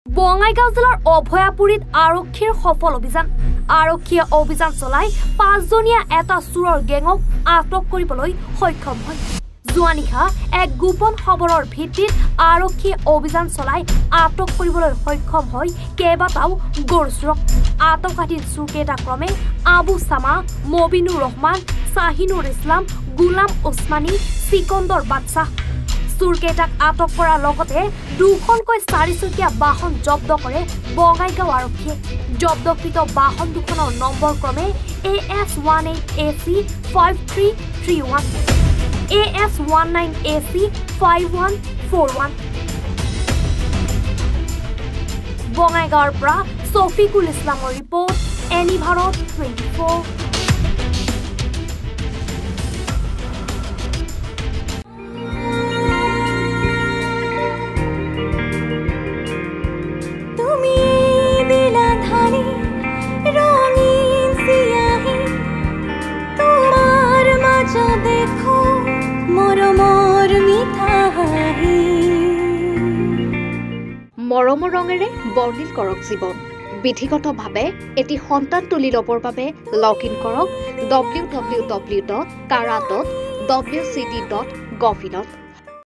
বঙাইগাঁও জিলাৰ অভয়াপুৰীত আৰক্ষীৰ সফল অভিযান। আৰক্ষীয়ে অভিযান চলাই ৫জনীয়া এটা চোৰৰ গেঙক আটক কৰিবলৈ সক্ষম হয়। যোৱা নিশা এক গোপন খবৰৰ ভিত্তিত আৰক্ষীয়ে অভিযান চলাই আটক কৰিবলৈ সক্ষম হয় কেইবাটাও গৰু চোৰক। আটকাধীন চোৰকেইটা ক্ৰমে আবু সামা, মবিনুৰ ৰহমান, শাহিনুৰ ইছলাম, গুলাম ওছমানী, সিকন্দৰ বাদশাহ। চোৰকেইটাক আটক কৰাৰ লগতে দুখনকৈ চাৰিচকীয়া বাহন জব্দ কৰে বঙাইগাঁও আৰক্ষীয়ে। জব্দকৃত বাহন দুখনৰ নম্বৰ ক্ৰমে AS18AC 5331, AS19AC 5141। বঙাইগাঁৱৰ পৰা শফিকুল ইছলামৰ ৰিপৰ্ট, এনি ভাৰত 24। মৰমৰ ৰঙেৰে বৰ্ণিল কৰক জীৱন। বিধিগতভাৱে এটি সন্তান তুলি ল'বৰ বাবে লগ ইন কৰক www.kara.wcd.gov.in।